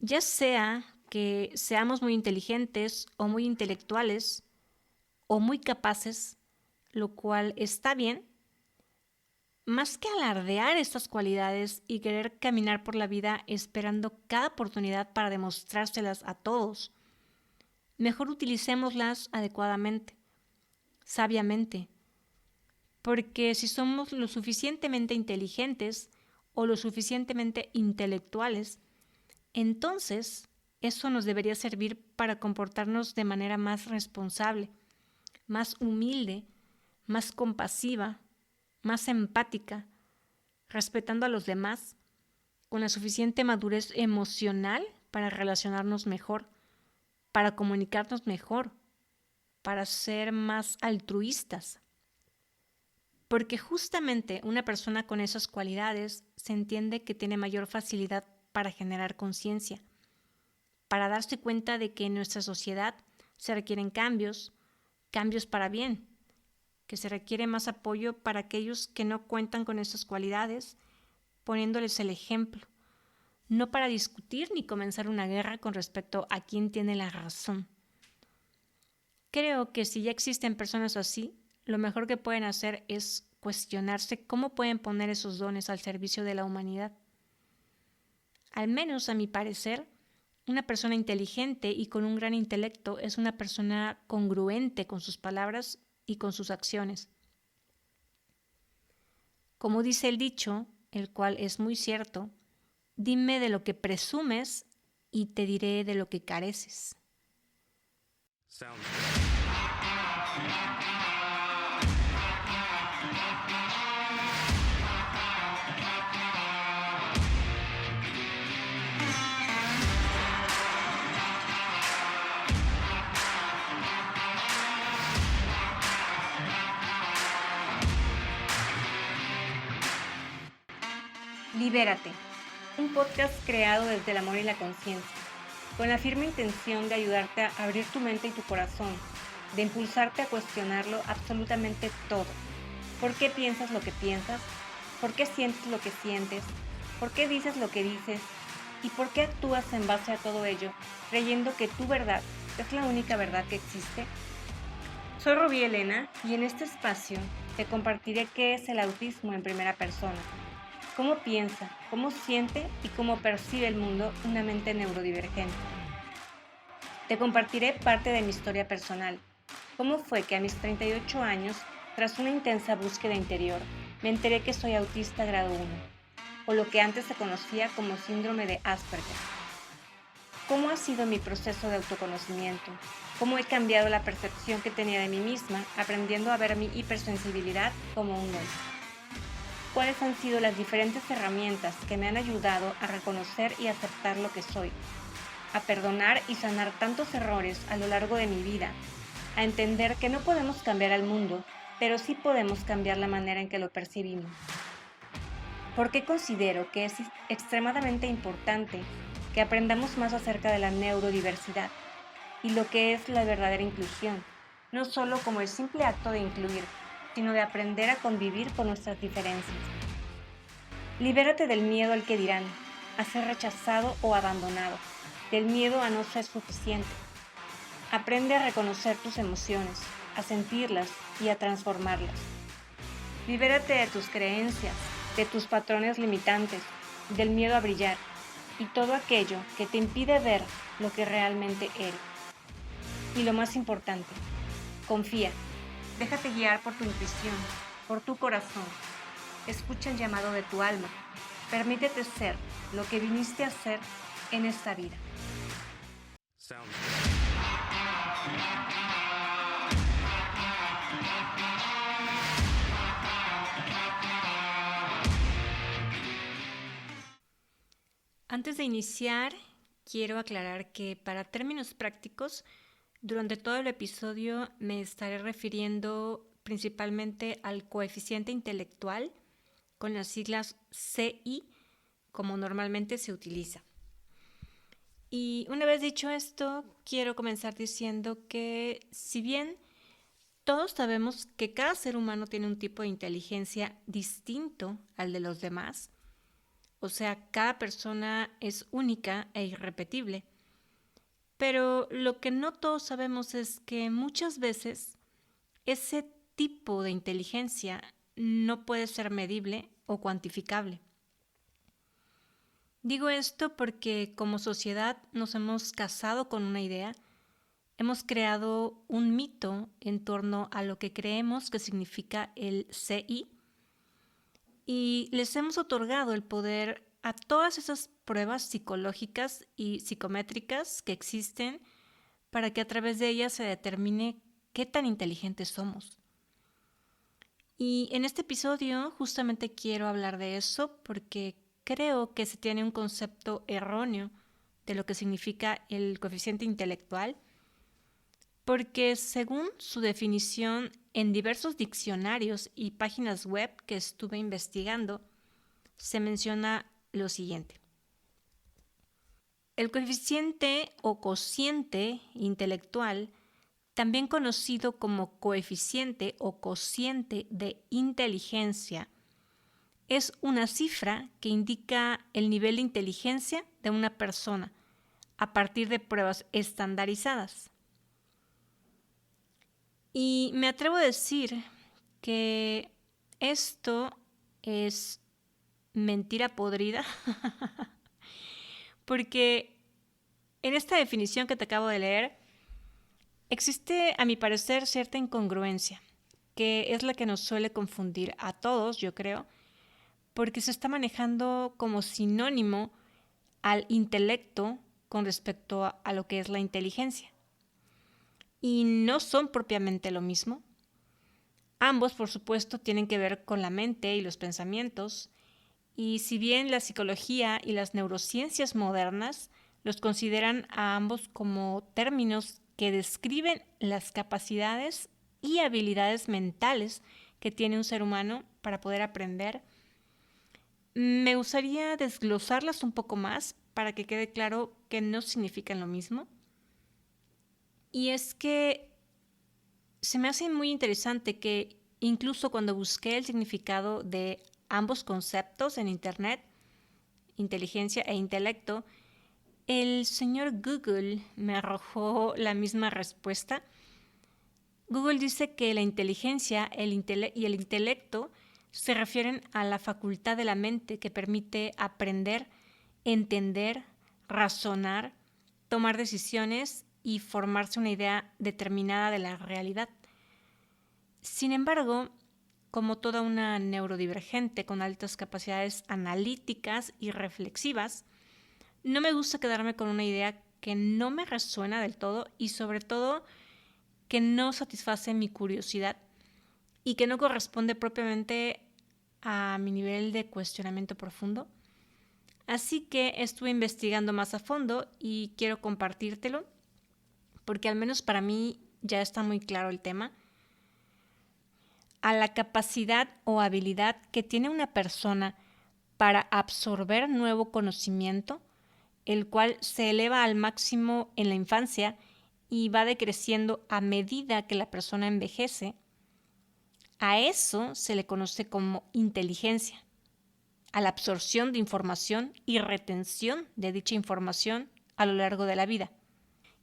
Ya sea que seamos muy inteligentes o muy intelectuales o muy capaces, lo cual está bien, más que alardear estas cualidades y querer caminar por la vida esperando cada oportunidad para demostrárselas a todos, mejor utilicémoslas adecuadamente, sabiamente, porque si somos lo suficientemente inteligentes o lo suficientemente intelectuales, entonces eso nos debería servir para comportarnos de manera más responsable, más humilde, más compasiva, más empática, respetando a los demás, con la suficiente madurez emocional para relacionarnos mejor, para comunicarnos mejor, para ser más altruistas. Porque justamente una persona con esas cualidades se entiende que tiene mayor facilidad para generar conciencia, para darse cuenta de que en nuestra sociedad se requieren cambios, cambios para bien, que se requiere más apoyo para aquellos que no cuentan con esas cualidades, poniéndoles el ejemplo, no para discutir ni comenzar una guerra con respecto a quién tiene la razón. Creo que si ya existen personas así, lo mejor que pueden hacer es cuestionarse cómo pueden poner esos dones al servicio de la humanidad. Al menos a mi parecer, una persona inteligente y con un gran intelecto es una persona congruente con sus palabras y con sus acciones. Como dice el dicho, el cual es muy cierto, dime de lo que presumes y te diré de lo que careces. Libérate, un podcast creado desde el amor y la conciencia, con la firme intención de ayudarte a abrir tu mente y tu corazón, de impulsarte a cuestionarlo absolutamente todo. ¿Por qué piensas lo que piensas? ¿Por qué sientes lo que sientes? ¿Por qué dices lo que dices? ¿Y por qué actúas en base a todo ello, creyendo que tu verdad es la única verdad que existe? Soy Rubí Elena y en este espacio te compartiré qué es el autismo en primera persona, cómo piensa, cómo siente y cómo percibe el mundo una mente neurodivergente. Te compartiré parte de mi historia personal, cómo fue que a mis 38 años, tras una intensa búsqueda interior, me enteré que soy autista grado 1, o lo que antes se conocía como síndrome de Asperger. ¿Cómo ha sido mi proceso de autoconocimiento? ¿Cómo he cambiado la percepción que tenía de mí misma, aprendiendo a ver mi hipersensibilidad como un don? ¿Cuáles han sido las diferentes herramientas que me han ayudado a reconocer y aceptar lo que soy? A perdonar y sanar tantos errores a lo largo de mi vida, a entender que no podemos cambiar al mundo, pero sí podemos cambiar la manera en que lo percibimos. ¿Por qué considero que es extremadamente importante que aprendamos más acerca de la neurodiversidad y lo que es la verdadera inclusión, no solo como el simple acto de incluir, sino de aprender a convivir con nuestras diferencias? Libérate del miedo al que dirán, a ser rechazado o abandonado, del miedo a no ser suficiente. Aprende a reconocer tus emociones, a sentirlas y a transformarlas. Libérate de tus creencias, de tus patrones limitantes, del miedo a brillar y todo aquello que te impide ver lo que realmente eres. Y lo más importante, confía, déjate guiar por tu intuición, por tu corazón. Escucha el llamado de tu alma. Permítete ser lo que viniste a ser en esta vida. Antes de iniciar, quiero aclarar que para términos prácticos, durante todo el episodio me estaré refiriendo principalmente al coeficiente intelectual con las siglas CI, como normalmente se utiliza. Y una vez dicho esto, quiero comenzar diciendo que si bien todos sabemos que cada ser humano tiene un tipo de inteligencia distinto al de los demás, O sea, cada persona es única e irrepetible. Pero lo que no todos sabemos es que muchas veces ese tipo de inteligencia no puede ser medible o cuantificable. Digo esto porque como sociedad nos hemos casado con una idea, hemos creado un mito en torno a lo que creemos que significa el CI y les hemos otorgado el poder a todas esas pruebas psicológicas y psicométricas que existen para que a través de ellas se determine qué tan inteligentes somos. Y en este episodio justamente quiero hablar de eso porque creo que se tiene un concepto erróneo de lo que significa el coeficiente intelectual, porque según su definición en diversos diccionarios y páginas web que estuve investigando, se menciona lo siguiente. El coeficiente o cociente intelectual, también conocido como coeficiente o cociente de inteligencia, es una cifra que indica el nivel de inteligencia de una persona a partir de pruebas estandarizadas. Y me atrevo a decir que esto es mentira podrida, porque en esta definición que te acabo de leer, existe, a mi parecer, cierta incongruencia, que es la que nos suele confundir a todos, yo creo, porque se está manejando como sinónimo al intelecto con respecto a lo que es la inteligencia. Y no son propiamente lo mismo. Ambos, por supuesto, tienen que ver con la mente y los pensamientos, y si bien la psicología y las neurociencias modernas los consideran a ambos como términos que describen las capacidades y habilidades mentales que tiene un ser humano para poder aprender, me gustaría desglosarlas un poco más para que quede claro que no significan lo mismo. Y es que se me hace muy interesante que incluso cuando busqué el significado de ambos conceptos en Internet, inteligencia e intelecto, el señor Google me arrojó la misma respuesta. Google dice que la inteligencia y el intelecto se refieren a la facultad de la mente que permite aprender, entender, razonar, tomar decisiones y formarse una idea determinada de la realidad. Sin embargo, como toda una neurodivergente con altas capacidades analíticas y reflexivas, no me gusta quedarme con una idea que no me resuena del todo y sobre todo que no satisface mi curiosidad y que no corresponde propiamente a mi nivel de cuestionamiento profundo. Así que estuve investigando más a fondo y quiero compartírtelo porque al menos para mí ya está muy claro el tema. A la capacidad o habilidad que tiene una persona para absorber nuevo conocimiento, el cual se eleva al máximo en la infancia y va decreciendo a medida que la persona envejece, a eso se le conoce como inteligencia, a la absorción de información y retención de dicha información a lo largo de la vida.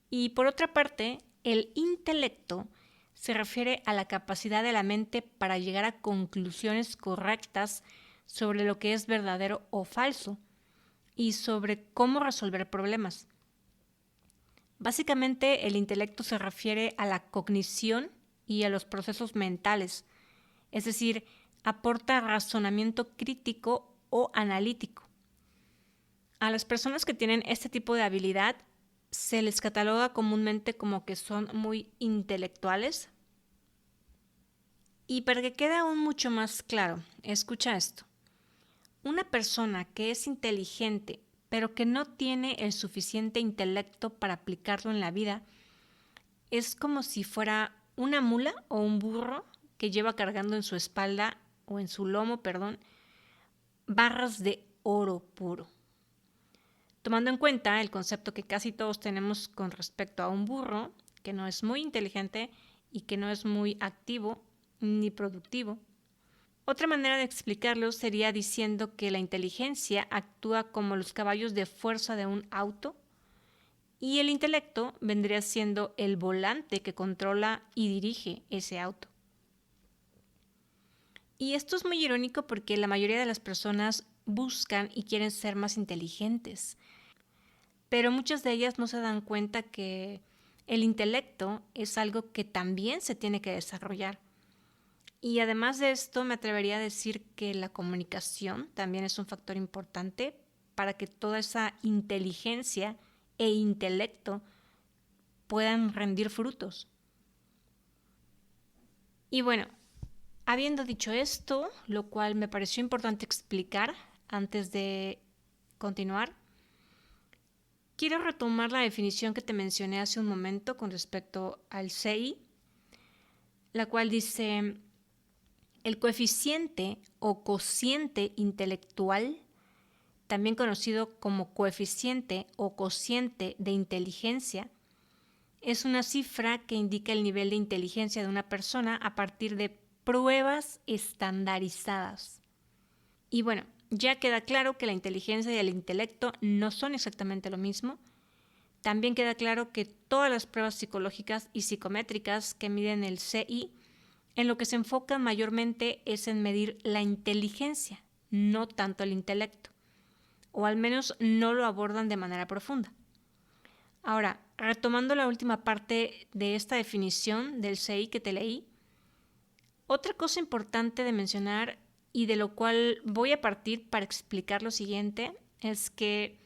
Y por otra parte, el intelecto se refiere a la capacidad de la mente para llegar a conclusiones correctas sobre lo que es verdadero o falso y sobre cómo resolver problemas. Básicamente, el intelecto se refiere a la cognición y a los procesos mentales, es decir, aporta razonamiento crítico o analítico. A las personas que tienen este tipo de habilidad se les cataloga comúnmente como que son muy intelectuales. Y para que quede aún mucho más claro, escucha esto. Una persona que es inteligente, pero que no tiene el suficiente intelecto para aplicarlo en la vida, es como si fuera una mula o un burro que lleva cargando en su espalda o en su lomo, barras de oro puro. Tomando en cuenta el concepto que casi todos tenemos con respecto a un burro, que no es muy inteligente y que no es muy activo ni productivo, Otra manera de explicarlo sería diciendo que la inteligencia actúa como los caballos de fuerza de un auto y el intelecto vendría siendo el volante que controla y dirige ese auto. Y esto es muy irónico porque la mayoría de las personas buscan y quieren ser más inteligentes, pero muchas de ellas no se dan cuenta que el intelecto es algo que también se tiene que desarrollar. Y además de esto, me atrevería a decir que la comunicación también es un factor importante para que toda esa inteligencia e intelecto puedan rendir frutos. Y bueno, habiendo dicho esto, lo cual me pareció importante explicar antes de continuar, quiero retomar la definición que te mencioné hace un momento con respecto al CI, la cual dice: el coeficiente o cociente intelectual, también conocido como coeficiente o cociente de inteligencia, es una cifra que indica el nivel de inteligencia de una persona a partir de pruebas estandarizadas. Y bueno, ya queda claro que la inteligencia y el intelecto no son exactamente lo mismo. También queda claro que todas las pruebas psicológicas y psicométricas que miden el CI en lo que se enfocan mayormente es en medir la inteligencia, no tanto el intelecto, o al menos no lo abordan de manera profunda. Ahora, retomando la última parte de esta definición del CI que te leí, otra cosa importante de mencionar y de lo cual voy a partir para explicar lo siguiente es que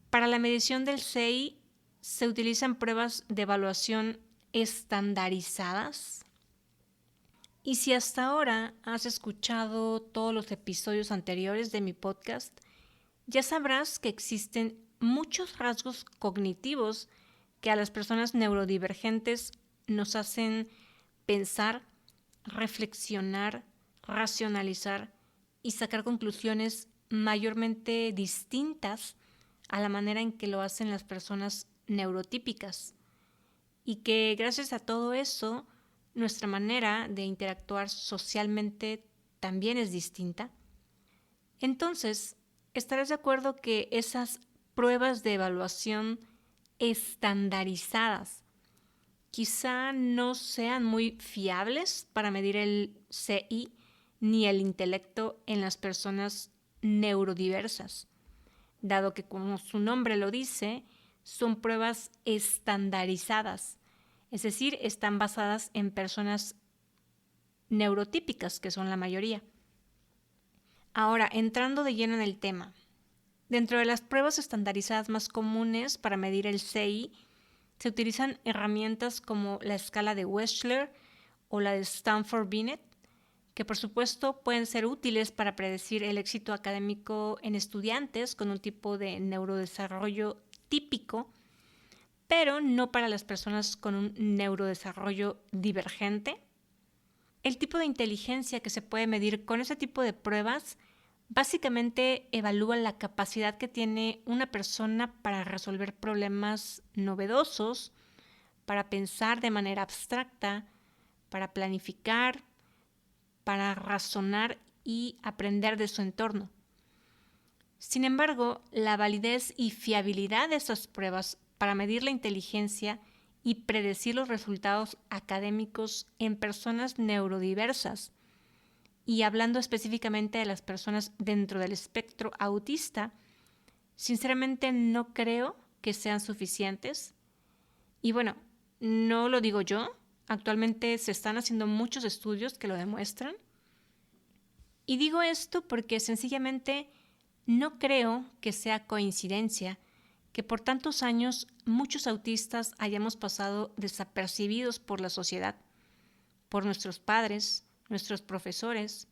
para la medición del CI se utilizan pruebas de evaluación estandarizadas. Y si hasta ahora has escuchado todos los episodios anteriores de mi podcast, ya sabrás que existen muchos rasgos cognitivos que a las personas neurodivergentes nos hacen pensar, reflexionar, racionalizar y sacar conclusiones mayormente distintas a la manera en que lo hacen las personas neurotípicas. Y que gracias a todo eso, nuestra manera de interactuar socialmente también es distinta. Entonces, ¿estarás de acuerdo que esas pruebas de evaluación estandarizadas quizá no sean muy fiables para medir el CI ni el intelecto en las personas neurodiversas, dado que, como su nombre lo dice, son pruebas estandarizadas, es decir, están basadas en personas neurotípicas, que son la mayoría? Ahora, entrando de lleno en el tema, dentro de las pruebas estandarizadas más comunes para medir el CI, se utilizan herramientas como la escala de Wechsler o la de Stanford-Binet, que por supuesto pueden ser útiles para predecir el éxito académico en estudiantes con un tipo de neurodesarrollo típico, pero no para las personas con un neurodesarrollo divergente. El tipo de inteligencia que se puede medir con ese tipo de pruebas básicamente evalúa la capacidad que tiene una persona para resolver problemas novedosos, para pensar de manera abstracta, para planificar, para razonar y aprender de su entorno. Sin embargo, la validez y fiabilidad de esas pruebas para medir la inteligencia y predecir los resultados académicos en personas neurodiversas, y hablando específicamente de las personas dentro del espectro autista, sinceramente no creo que sean suficientes. Y bueno, no lo digo yo, actualmente se están haciendo muchos estudios que lo demuestran. Y digo esto porque sencillamente no creo que sea coincidencia que por tantos años muchos autistas hayamos pasado desapercibidos por la sociedad, por nuestros padres, nuestros profesores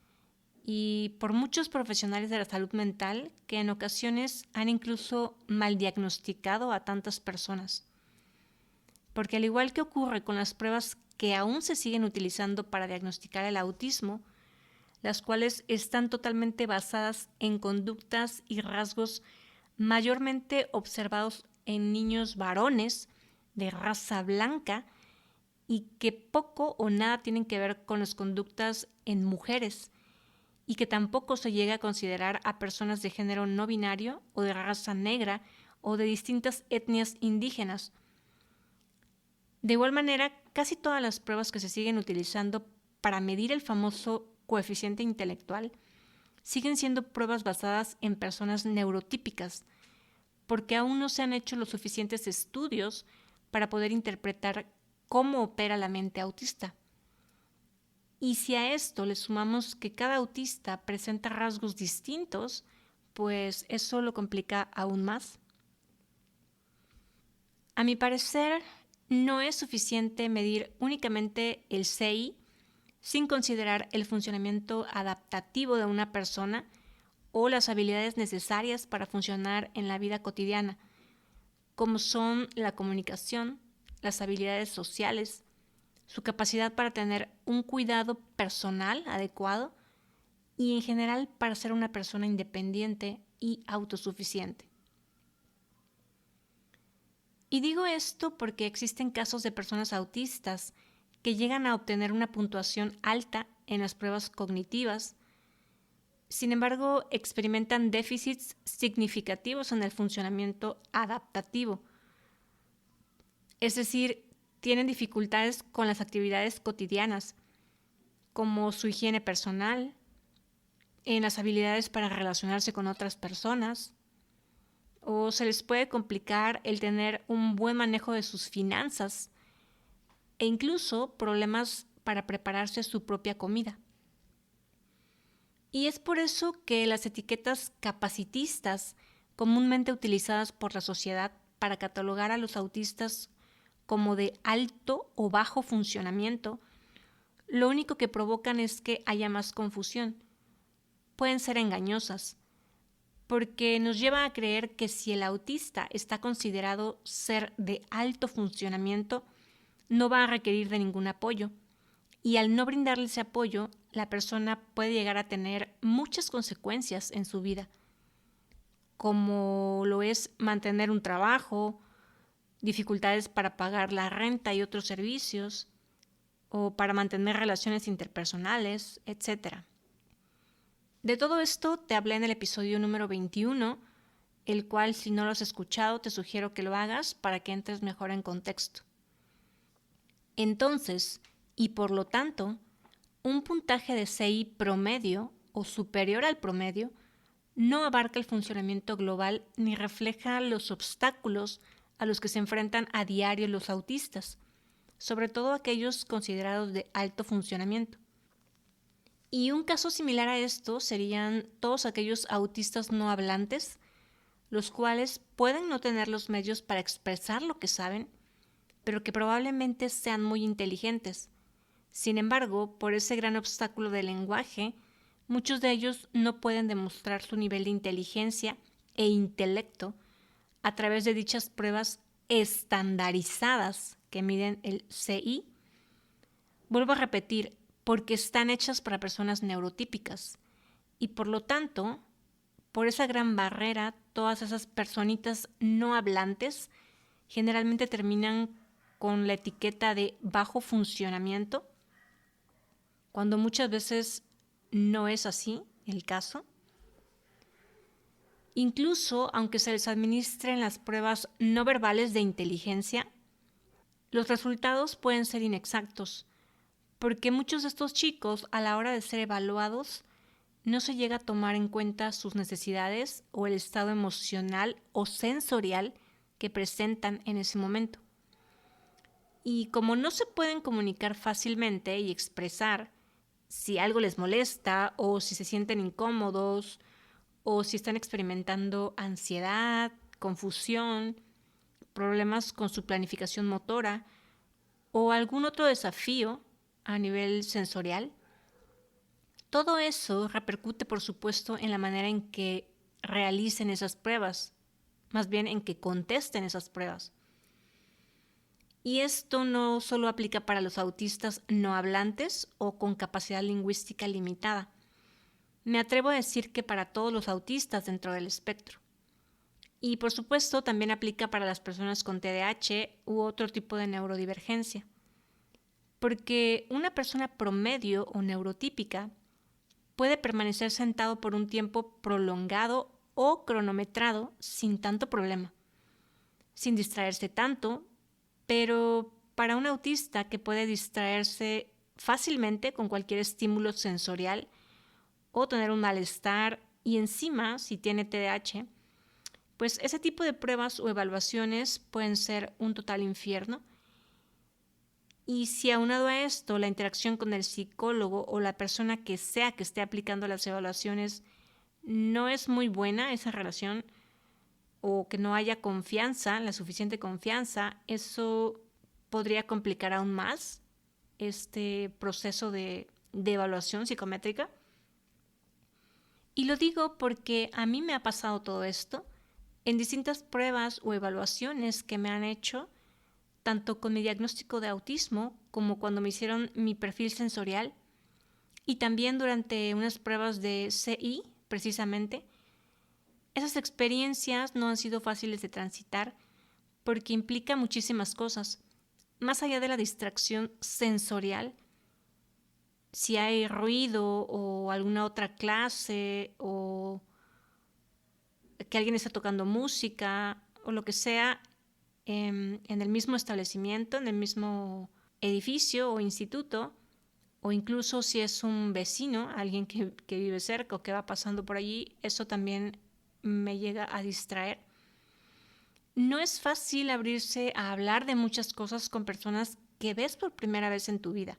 y por muchos profesionales de la salud mental que en ocasiones han incluso mal diagnosticado a tantas personas. Porque al igual que ocurre con las pruebas que aún se siguen utilizando para diagnosticar el autismo, las cuales están totalmente basadas en conductas y rasgos mayormente observados en niños varones de raza blanca y que poco o nada tienen que ver con las conductas en mujeres, y que tampoco se llega a considerar a personas de género no binario o de raza negra o de distintas etnias indígenas. De igual manera, casi todas las pruebas que se siguen utilizando para medir el famoso coeficiente intelectual siguen siendo pruebas basadas en personas neurotípicas, porque aún no se han hecho los suficientes estudios para poder interpretar cómo opera la mente autista. Y si a esto le sumamos que cada autista presenta rasgos distintos, pues eso lo complica aún más. A mi parecer, no es suficiente medir únicamente el CI sin considerar el funcionamiento adaptativo de una persona o las habilidades necesarias para funcionar en la vida cotidiana, como son la comunicación, las habilidades sociales, su capacidad para tener un cuidado personal adecuado y en general para ser una persona independiente y autosuficiente. Y digo esto porque existen casos de personas autistas que llegan a obtener una puntuación alta en las pruebas cognitivas. Sin embargo, experimentan déficits significativos en el funcionamiento adaptativo. Es decir, tienen dificultades con las actividades cotidianas, como su higiene personal, en las habilidades para relacionarse con otras personas, o se les puede complicar el tener un buen manejo de sus finanzas e incluso problemas para prepararse su propia comida. Y es por eso que las etiquetas capacitistas, comúnmente utilizadas por la sociedad para catalogar a los autistas como de alto o bajo funcionamiento, lo único que provocan es que haya más confusión. Pueden ser engañosas, porque nos lleva a creer que si el autista está considerado ser de alto funcionamiento, no va a requerir de ningún apoyo. Y al no brindarle ese apoyo, la persona puede llegar a tener muchas consecuencias en su vida, como lo es mantener un trabajo, dificultades para pagar la renta y otros servicios, o para mantener relaciones interpersonales, etc. De todo esto te hablé en el episodio número 21, el cual si no lo has escuchado te sugiero que lo hagas para que entres mejor en contexto. Entonces, y por lo tanto, un puntaje de CI promedio o superior al promedio no abarca el funcionamiento global ni refleja los obstáculos a los que se enfrentan a diario los autistas, sobre todo aquellos considerados de alto funcionamiento. Y un caso similar a esto serían todos aquellos autistas no hablantes, los cuales pueden no tener los medios para expresar lo que saben, pero que probablemente sean muy inteligentes. Sin embargo, por ese gran obstáculo del lenguaje, muchos de ellos no pueden demostrar su nivel de inteligencia e intelecto a través de dichas pruebas estandarizadas que miden el CI. Vuelvo a repetir, porque están hechas para personas neurotípicas y por lo tanto, por esa gran barrera, todas esas personitas no hablantes generalmente terminan con la etiqueta de bajo funcionamiento, cuando muchas veces no es así el caso. Incluso, aunque se les administren las pruebas no verbales de inteligencia, los resultados pueden ser inexactos, porque muchos de estos chicos, a la hora de ser evaluados, no se llega a tomar en cuenta sus necesidades o el estado emocional o sensorial que presentan en ese momento. Y como no se pueden comunicar fácilmente y expresar si algo les molesta o si se sienten incómodos o si están experimentando ansiedad, confusión, problemas con su planificación motora o algún otro desafío a nivel sensorial, todo eso repercute, por supuesto, en la manera en que realicen esas pruebas, más bien en que contesten esas pruebas. Y esto no solo aplica para los autistas no hablantes o con capacidad lingüística limitada. Me atrevo a decir que para todos los autistas dentro del espectro. Y por supuesto también aplica para las personas con TDAH u otro tipo de neurodivergencia. Porque una persona promedio o neurotípica puede permanecer sentado por un tiempo prolongado o cronometrado sin tanto problema, sin distraerse tanto, pero para un autista que puede distraerse fácilmente con cualquier estímulo sensorial o tener un malestar y encima, si tiene TDAH, pues ese tipo de pruebas o evaluaciones pueden ser un total infierno. Y si aunado a esto la interacción con el psicólogo o la persona que sea que esté aplicando las evaluaciones no es muy buena esa relación o que no haya confianza, la suficiente confianza, eso podría complicar aún más este proceso de evaluación psicométrica. Y lo digo porque a mí me ha pasado todo esto en distintas pruebas o evaluaciones que me han hecho, tanto con mi diagnóstico de autismo como cuando me hicieron mi perfil sensorial y también durante unas pruebas de CI, precisamente. Esas experiencias no han sido fáciles de transitar porque implica muchísimas cosas. Más allá de la distracción sensorial, si hay ruido o alguna otra clase o que alguien está tocando música o lo que sea en el mismo establecimiento, en el mismo edificio o instituto, o incluso si es un vecino, alguien que vive cerca o que va pasando por allí, eso también me llega a distraer. No es fácil abrirse a hablar de muchas cosas con personas que ves por primera vez en tu vida.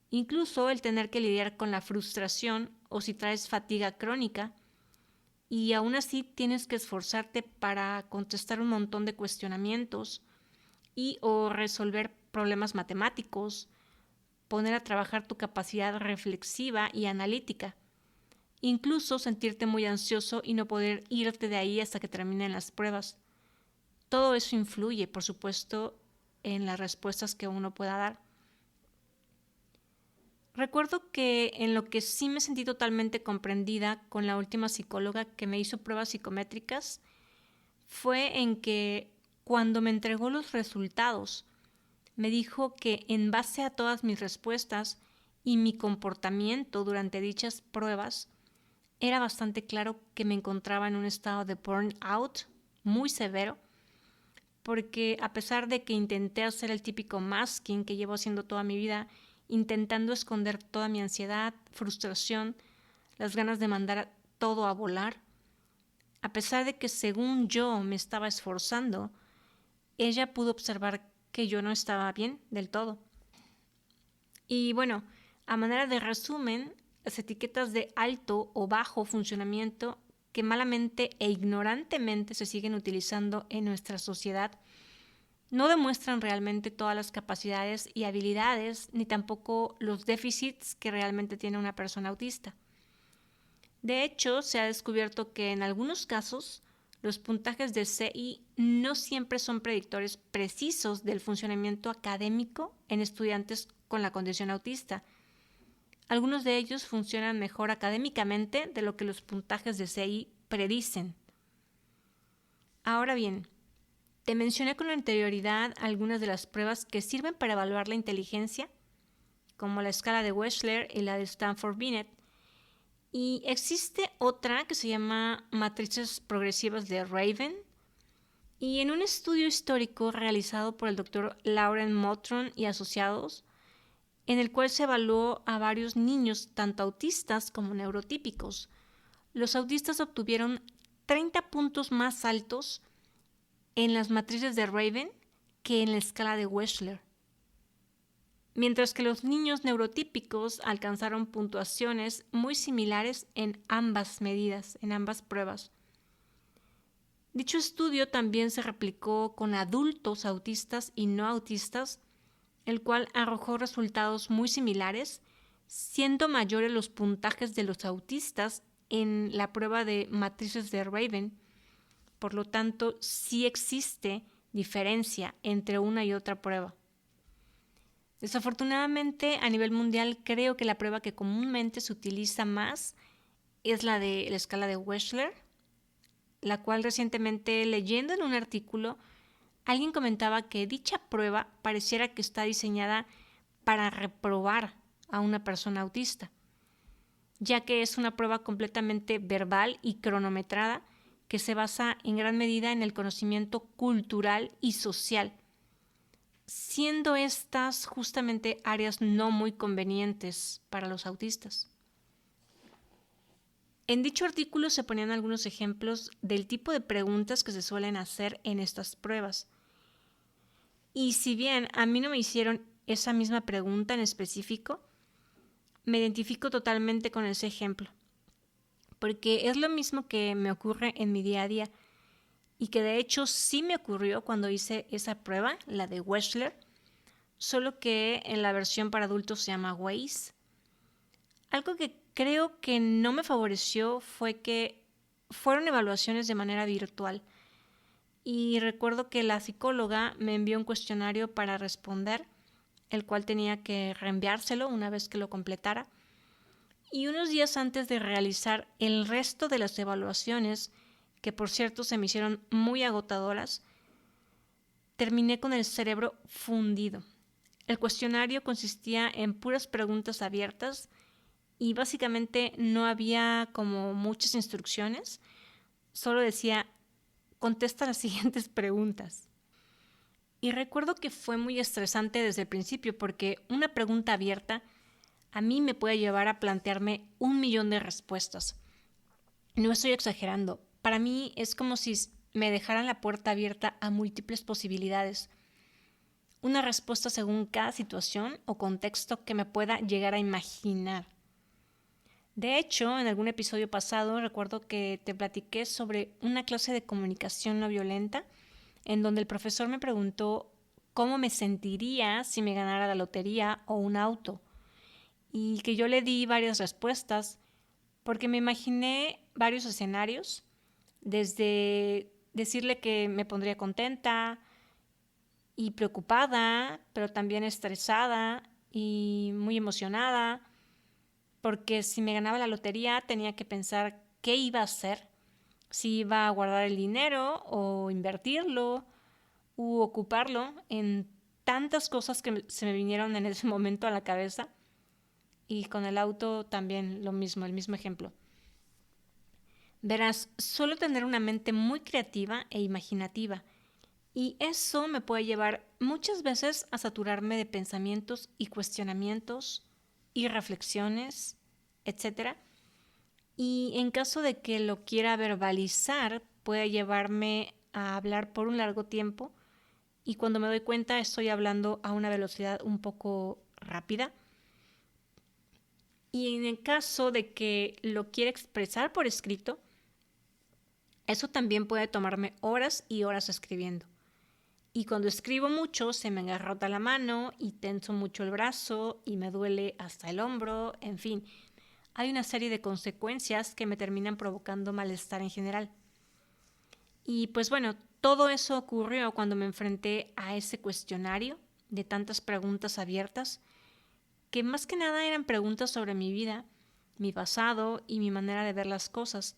Incluso el tener que lidiar con la frustración o si traes fatiga crónica y aún así tienes que esforzarte para contestar un montón de cuestionamientos y o resolver problemas matemáticos, poner a trabajar tu capacidad reflexiva y analítica, incluso sentirte muy ansioso y no poder irte de ahí hasta que terminen las pruebas. Todo eso influye, por supuesto, en las respuestas que uno pueda dar. Recuerdo que en lo que sí me sentí totalmente comprendida con la última psicóloga que me hizo pruebas psicométricas fue en que cuando me entregó los resultados, me dijo que en base a todas mis respuestas y mi comportamiento durante dichas pruebas, era bastante claro que me encontraba en un estado de burnout muy severo, porque a pesar de que intenté hacer el típico masking que llevo haciendo toda mi vida, intentando esconder toda mi ansiedad, frustración, las ganas de mandar todo a volar, a pesar de que según yo me estaba esforzando, ella pudo observar que yo no estaba bien del todo. Y bueno, a manera de resumen, las etiquetas de alto o bajo funcionamiento que malamente e ignorantemente se siguen utilizando en nuestra sociedad no demuestran realmente todas las capacidades y habilidades ni tampoco los déficits que realmente tiene una persona autista. De hecho, se ha descubierto que en algunos casos los puntajes de CI no siempre son predictores precisos del funcionamiento académico en estudiantes con la condición autista. Algunos de ellos funcionan mejor académicamente de lo que los puntajes de CI predicen. Ahora bien, te mencioné con anterioridad algunas de las pruebas que sirven para evaluar la inteligencia, como la escala de Wechsler y la de Stanford-Binet. Y existe otra que se llama matrices progresivas de Raven. Y en un estudio histórico realizado por el Dr. Lauren Mottron y asociados, en el cual se evaluó a varios niños, tanto autistas como neurotípicos, los autistas obtuvieron 30 puntos más altos en las matrices de Raven que en la escala de Wechsler, mientras que los niños neurotípicos alcanzaron puntuaciones muy similares en ambas medidas, en ambas pruebas. Dicho estudio también se replicó con adultos autistas y no autistas, el cual arrojó resultados muy similares, siendo mayores los puntajes de los autistas en la prueba de matrices de Raven. Por lo tanto, sí existe diferencia entre una y otra prueba. Desafortunadamente, a nivel mundial, creo que la prueba que comúnmente se utiliza más es la de la escala de Wechsler, la cual recientemente, leyendo en un artículo, alguien comentaba que dicha prueba pareciera que está diseñada para reprobar a una persona autista. ya que es una prueba completamente verbal y cronometrada que se basa en gran medida en el conocimiento cultural y social, siendo estas justamente áreas no muy convenientes para los autistas. En dicho artículo se ponían algunos ejemplos del tipo de preguntas que se suelen hacer en estas pruebas. Y si bien a mí no me hicieron esa misma pregunta en específico, me identifico totalmente con ese ejemplo, porque es lo mismo que me ocurre en mi día a día y que de hecho sí me ocurrió cuando hice esa prueba, la de Wechsler, solo que en la versión para adultos se llama WAIS. Algo que creo que no me favoreció fue que fueron evaluaciones de manera virtual y recuerdo que la psicóloga me envió un cuestionario para responder, el cual tenía que reenviárselo una vez que lo completara. Y unos días antes de realizar el resto de las evaluaciones, que por cierto se me hicieron muy agotadoras, terminé con el cerebro fundido. El cuestionario consistía en puras preguntas abiertas y básicamente no había como muchas instrucciones, solo decía contesta las siguientes preguntas. Y recuerdo que fue muy estresante desde el principio porque una pregunta abierta a mí me puede llevar a plantearme 1.000.000 de respuestas. No estoy exagerando. Para mí es como si me dejaran la puerta abierta a múltiples posibilidades. Una respuesta según cada situación o contexto que me pueda llegar a imaginar. De hecho, en algún episodio pasado recuerdo que te platiqué sobre una clase de comunicación no violenta en donde el profesor me preguntó cómo me sentiría si me ganara la lotería o un auto, y que yo le di varias respuestas porque me imaginé varios escenarios, desde decirle que me pondría contenta y preocupada, pero también estresada y muy emocionada, porque si me ganaba la lotería tenía que pensar qué iba a hacer, si iba a guardar el dinero o invertirlo u ocuparlo en tantas cosas que se me vinieron en ese momento a la cabeza. Y con el auto también lo mismo, el mismo ejemplo. Verás, suelo tener una mente muy creativa e imaginativa y eso me puede llevar muchas veces a saturarme de pensamientos y cuestionamientos y reflexiones, etc. Y en caso de que lo quiera verbalizar, puede llevarme a hablar por un largo tiempo y cuando me doy cuenta estoy hablando a una velocidad un poco rápida. Y en el caso de que lo quiera expresar por escrito, eso también puede tomarme horas y horas escribiendo. Y cuando escribo mucho se me agarrota la mano y tenso mucho el brazo y me duele hasta el hombro, en fin. Hay una serie de consecuencias que me terminan provocando malestar en general. Y pues bueno, todo eso ocurrió cuando me enfrenté a ese cuestionario de tantas preguntas abiertas, que más que nada eran preguntas sobre mi vida, mi pasado y mi manera de ver las cosas.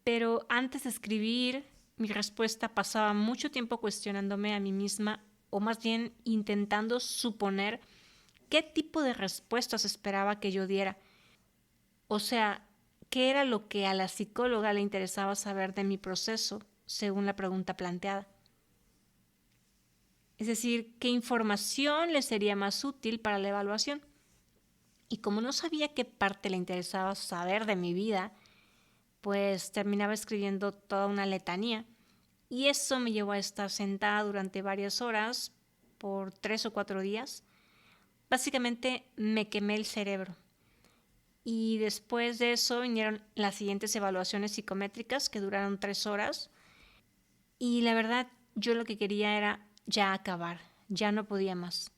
Pero antes de escribir, mi respuesta pasaba mucho tiempo cuestionándome a mí misma, o más bien intentando suponer qué tipo de respuestas esperaba que yo diera. O sea, qué era lo que a la psicóloga le interesaba saber de mi proceso, según la pregunta planteada. Es decir, qué información le sería más útil para la evaluación. Y como no sabía qué parte le interesaba saber de mi vida, pues terminaba escribiendo toda una letanía. Y eso me llevó a estar sentada durante varias horas, por 3 o 4 días. Básicamente me quemé el cerebro. Y después de eso vinieron las siguientes evaluaciones psicométricas que duraron 3 horas. Y la verdad, yo lo que quería era ya acabar, ya no podía más.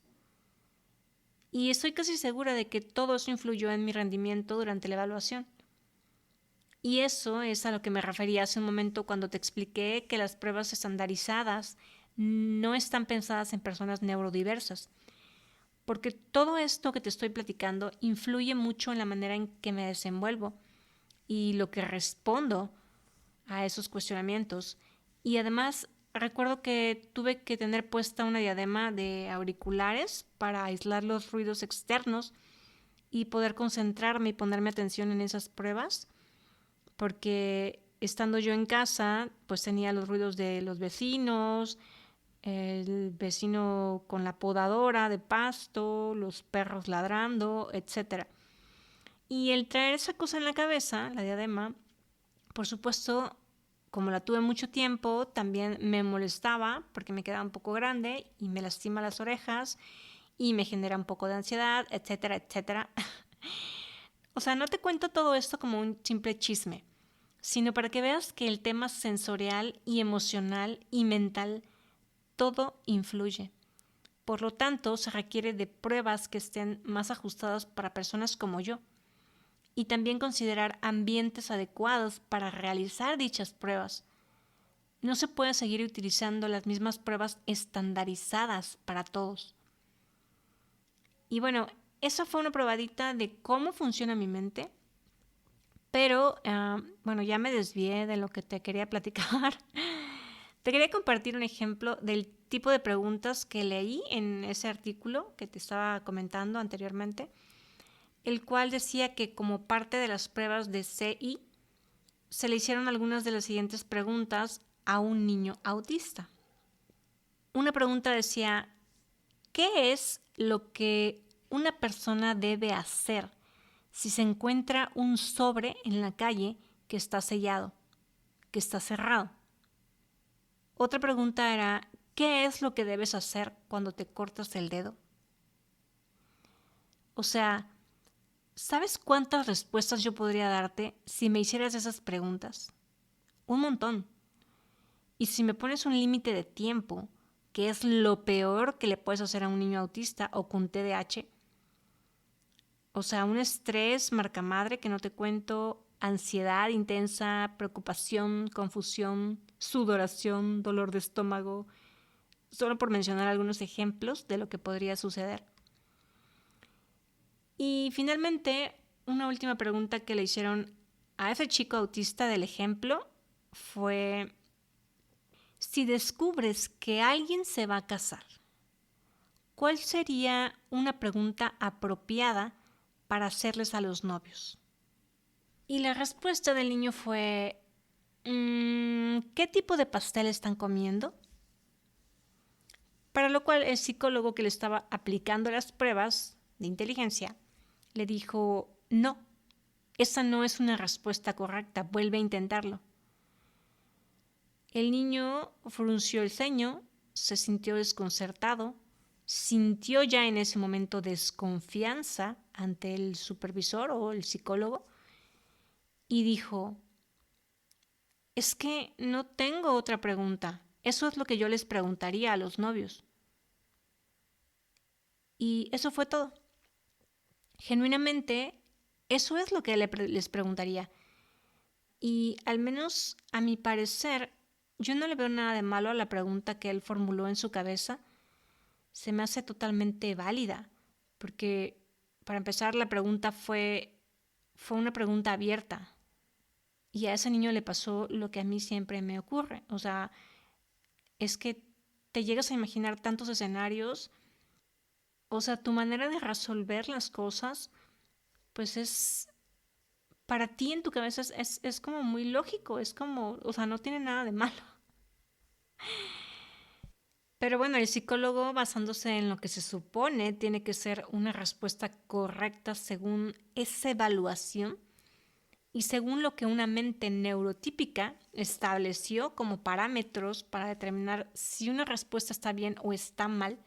Y estoy casi segura de que todo eso influyó en mi rendimiento durante la evaluación. Y eso es a lo que me refería hace un momento cuando te expliqué que las pruebas estandarizadas no están pensadas en personas neurodiversas, porque todo esto que te estoy platicando influye mucho en la manera en que me desenvuelvo y lo que respondo a esos cuestionamientos. Y además recuerdo que tuve que tener puesta una diadema de auriculares para aislar los ruidos externos y poder concentrarme y ponerme atención en esas pruebas, porque estando yo en casa, pues tenía los ruidos de los vecinos, el vecino con la podadora de pasto, los perros ladrando, etc. Y el traer esa cosa en la cabeza, la diadema, por supuesto, como la tuve mucho tiempo, también me molestaba porque me quedaba un poco grande y me lastima las orejas y me genera un poco de ansiedad, etcétera, etcétera. O sea, no te cuento todo esto como un simple chisme, sino para que veas que el tema sensorial y emocional y mental, todo influye. Por lo tanto, se requiere de pruebas que estén más ajustadas para personas como yo y también considerar ambientes adecuados para realizar dichas pruebas. No se puede seguir utilizando las mismas pruebas estandarizadas para todos. Y bueno, esa fue una probadita de cómo funciona mi mente, pero bueno, ya me desvié de lo que te quería platicar. Te quería compartir un ejemplo del tipo de preguntas que leí en ese artículo que te estaba comentando anteriormente, el cual decía que como parte de las pruebas de CI se le hicieron algunas de las siguientes preguntas a un niño autista. Una pregunta decía, ¿qué es lo que una persona debe hacer si se encuentra un sobre en la calle que está sellado, que está cerrado? Otra pregunta era, ¿qué es lo que debes hacer cuando te cortas el dedo? O sea, ¿sabes cuántas respuestas yo podría darte si me hicieras esas preguntas? Un montón. Y si me pones un límite de tiempo, que es lo peor que le puedes hacer a un niño autista o con TDAH, o sea, un estrés marca madre que no te cuento, ansiedad intensa, preocupación, confusión, sudoración, dolor de estómago, solo por mencionar algunos ejemplos de lo que podría suceder. Y finalmente, una última pregunta que le hicieron a ese chico autista del ejemplo fue, si descubres que alguien se va a casar, ¿cuál sería una pregunta apropiada para hacerles a los novios? Y la respuesta del niño fue, ¿qué tipo de pastel están comiendo? Para lo cual el psicólogo que le estaba aplicando las pruebas de inteligencia le dijo, no, esa no es una respuesta correcta, vuelve a intentarlo. El niño frunció el ceño, se sintió desconcertado, sintió ya en ese momento desconfianza ante el supervisor o el psicólogo y dijo, es que no tengo otra pregunta, eso es lo que yo les preguntaría a los novios. Y eso fue todo. Genuinamente, eso es lo que les preguntaría. Y al menos a mi parecer, yo no le veo nada de malo a la pregunta que él formuló en su cabeza. Se me hace totalmente válida, porque para empezar la pregunta fue una pregunta abierta. Y a ese niño le pasó lo que a mí siempre me ocurre. O sea, es que te llegas a imaginar tantos escenarios. O sea, tu manera de resolver las cosas, pues es, para ti en tu cabeza es como muy lógico, es como, o sea, no tiene nada de malo. Pero bueno, el psicólogo, basándose en lo que se supone tiene que ser una respuesta correcta según esa evaluación y según lo que una mente neurotípica estableció como parámetros para determinar si una respuesta está bien o está mal,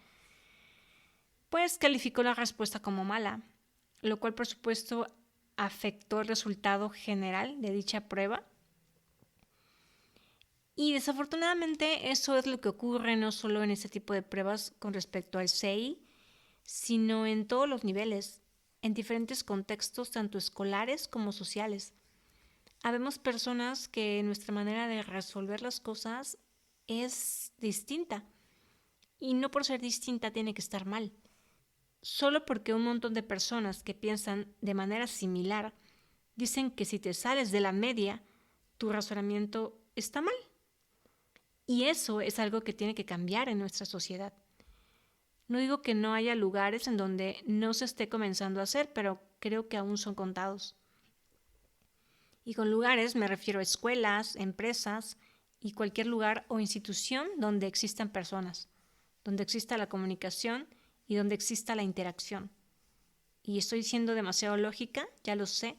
pues calificó la respuesta como mala, lo cual por supuesto afectó el resultado general de dicha prueba. Y desafortunadamente eso es lo que ocurre no solo en este tipo de pruebas con respecto al CI, sino en todos los niveles, en diferentes contextos tanto escolares como sociales. Habemos personas que nuestra manera de resolver las cosas es distinta y no por ser distinta tiene que estar mal. Solo porque un montón de personas que piensan de manera similar dicen que si te sales de la media, tu razonamiento está mal. Y eso es algo que tiene que cambiar en nuestra sociedad. No digo que no haya lugares en donde no se esté comenzando a hacer, pero creo que aún son contados. Y con lugares me refiero a escuelas, empresas y cualquier lugar o institución donde existan personas, donde exista la comunicación y donde exista la interacción. Y estoy siendo demasiado lógica, ya lo sé,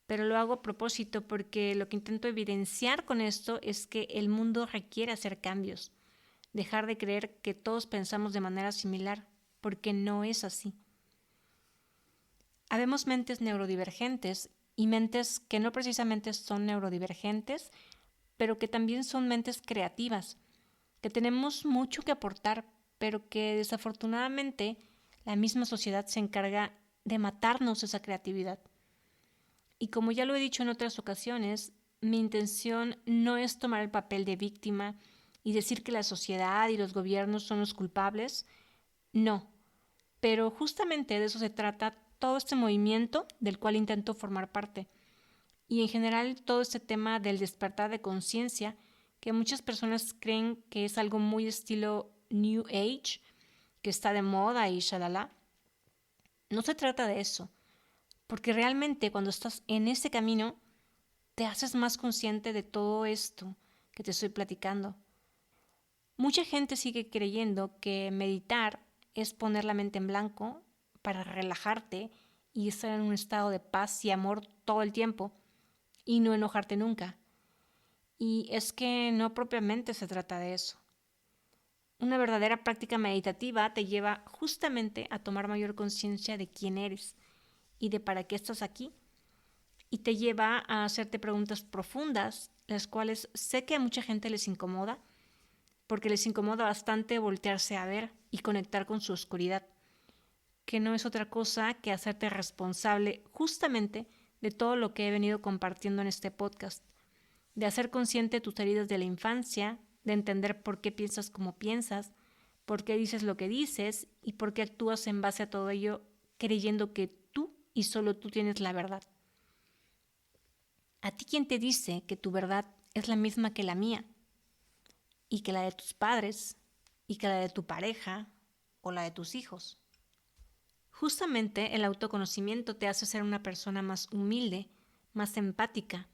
pero lo hago a propósito porque lo que intento evidenciar con esto es que el mundo requiere hacer cambios, dejar de creer que todos pensamos de manera similar, porque no es así. Habemos mentes neurodivergentes y mentes que no precisamente son neurodivergentes, pero que también son mentes creativas, que tenemos mucho que aportar, pero que desafortunadamente la misma sociedad se encarga de matarnos esa creatividad. Y como ya lo he dicho en otras ocasiones, mi intención no es tomar el papel de víctima y decir que la sociedad y los gobiernos son los culpables. No, pero justamente de eso se trata todo este movimiento del cual intento formar parte. Y en general todo este tema del despertar de conciencia, que muchas personas creen que es algo muy estilo New Age, que está de moda y shalala. No se trata de eso, porque realmente cuando estás en ese camino, te haces más consciente de todo esto que te estoy platicando. Mucha gente sigue creyendo que meditar es poner la mente en blanco para relajarte y estar en un estado de paz y amor todo el tiempo y no enojarte nunca. Y es que no propiamente se trata de eso. Una verdadera práctica meditativa te lleva justamente a tomar mayor conciencia de quién eres y de para qué estás aquí. Y te lleva a hacerte preguntas profundas, las cuales sé que a mucha gente les incomoda, porque les incomoda bastante voltearse a ver y conectar con su oscuridad, que no es otra cosa que hacerte responsable justamente de todo lo que he venido compartiendo en este podcast, de hacer consciente tus heridas de la infancia, de entender por qué piensas como piensas, por qué dices lo que dices y por qué actúas en base a todo ello creyendo que tú y solo tú tienes la verdad. ¿A ti quién te dice que tu verdad es la misma que la mía? Y que la de tus padres, y que la de tu pareja o la de tus hijos. Justamente el autoconocimiento te hace ser una persona más humilde, más empática,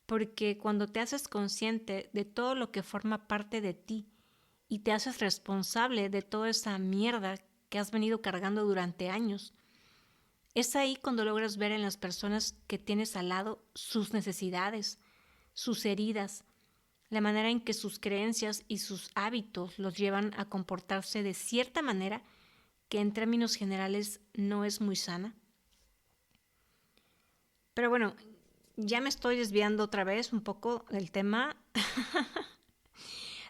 porque cuando te haces consciente de todo lo que forma parte de ti y te haces responsable de toda esa mierda que has venido cargando durante años, es ahí cuando logras ver en las personas que tienes al lado sus necesidades, sus heridas, la manera en que sus creencias y sus hábitos los llevan a comportarse de cierta manera que en términos generales no es muy sana. Pero bueno, ya me estoy desviando otra vez un poco del tema.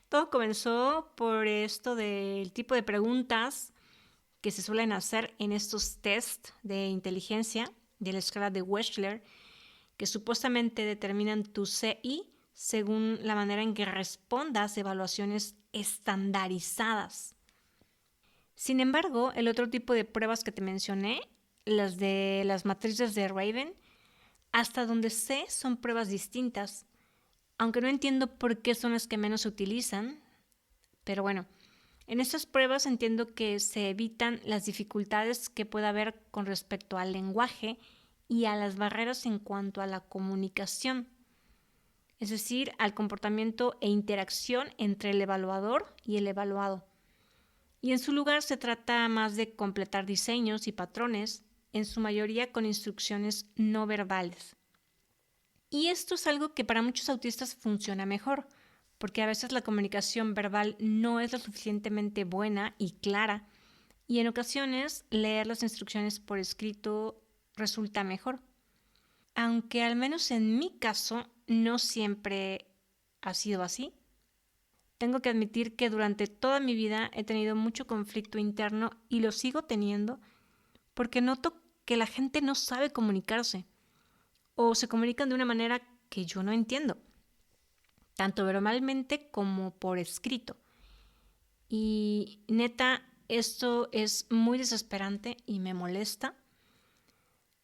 Todo comenzó por esto del tipo de preguntas que se suelen hacer en estos test de inteligencia de la escala de Wechsler, que supuestamente determinan tu CI según la manera en que respondas a evaluaciones estandarizadas. Sin embargo, el otro tipo de pruebas que te mencioné, las de las matrices de Raven, hasta donde sé son pruebas distintas, aunque no entiendo por qué son las que menos se utilizan, pero bueno, en estas pruebas entiendo que se evitan las dificultades que pueda haber con respecto al lenguaje y a las barreras en cuanto a la comunicación, es decir, al comportamiento e interacción entre el evaluador y el evaluado. Y en su lugar se trata más de completar diseños y patrones, en su mayoría con instrucciones no verbales. Y esto es algo que para muchos autistas funciona mejor, porque a veces la comunicación verbal no es lo suficientemente buena y clara, y en ocasiones leer las instrucciones por escrito resulta mejor. Aunque al menos en mi caso no siempre ha sido así. Tengo que admitir que durante toda mi vida he tenido mucho conflicto interno y lo sigo teniendo porque noto que la gente no sabe comunicarse o se comunican de una manera que yo no entiendo, tanto verbalmente como por escrito. Y neta, esto es muy desesperante y me molesta.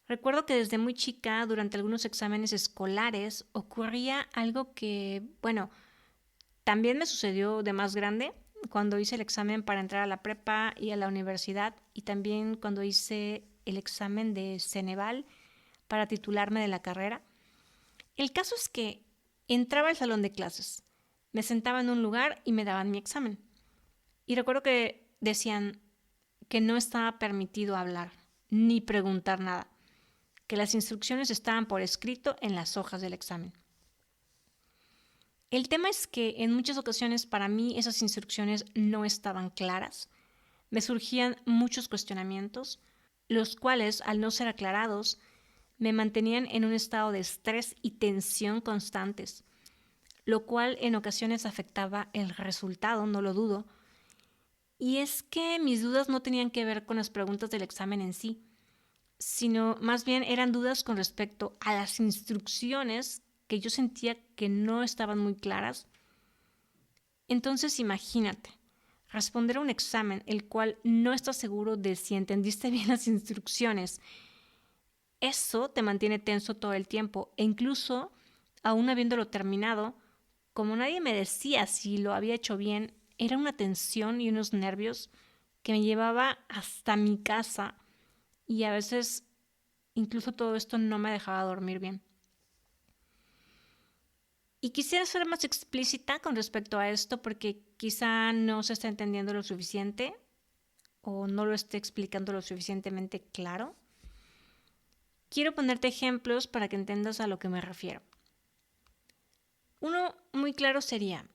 Recuerdo que desde muy chica, durante algunos exámenes escolares, ocurría algo que, bueno, también me sucedió de más grande, cuando hice el examen para entrar a la prepa y a la universidad, y también cuando hice el examen de Ceneval para titularme de la carrera. El caso es que entraba al salón de clases, me sentaba en un lugar y me daban mi examen. Y recuerdo que decían que no estaba permitido hablar ni preguntar nada, que las instrucciones estaban por escrito en las hojas del examen. El tema es que en muchas ocasiones para mí esas instrucciones no estaban claras, me surgían muchos cuestionamientos, los cuales, al no ser aclarados, me mantenían en un estado de estrés y tensión constantes, lo cual en ocasiones afectaba el resultado, no lo dudo. Y es que mis dudas no tenían que ver con las preguntas del examen en sí, sino más bien eran dudas con respecto a las instrucciones que yo sentía que no estaban muy claras. Entonces imagínate, responder a un examen el cual no estás seguro de si entendiste bien las instrucciones. Eso te mantiene tenso todo el tiempo e incluso, aún habiéndolo terminado, como nadie me decía si lo había hecho bien, era una tensión y unos nervios que me llevaba hasta mi casa y a veces incluso todo esto no me dejaba dormir bien. Y quisiera ser más explícita con respecto a esto porque quizá no se está entendiendo lo suficiente o no lo esté explicando lo suficientemente claro. Quiero ponerte ejemplos para que entiendas a lo que me refiero. Uno muy claro sería,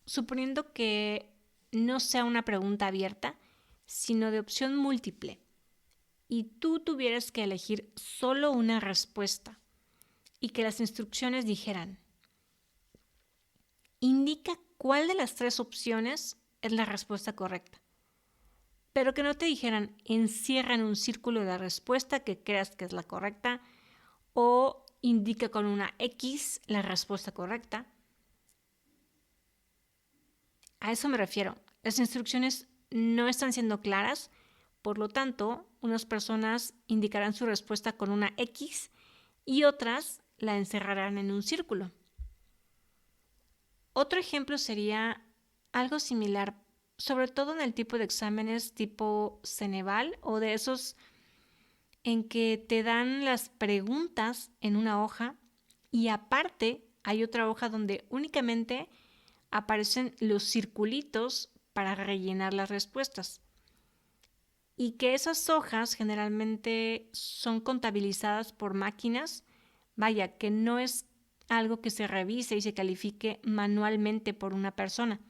suponiendo que no sea una pregunta abierta, sino de opción múltiple, y tú tuvieras que elegir solo una respuesta, y que las instrucciones dijeran, indica cuál de las 3 opciones es la respuesta correcta, pero que no te dijeran, encierra en un círculo la respuesta que creas que es la correcta, o indica con una X la respuesta correcta. A eso me refiero. Las instrucciones no están siendo claras, por lo tanto, unas personas indicarán su respuesta con una X y otras la encerrarán en un círculo. Otro ejemplo sería algo similar, sobre todo en el tipo de exámenes tipo Ceneval o de esos en que te dan las preguntas en una hoja y aparte hay otra hoja donde únicamente aparecen los circulitos para rellenar las respuestas. Y que esas hojas generalmente son contabilizadas por máquinas, vaya, que no es algo que se revise y se califique manualmente por una persona.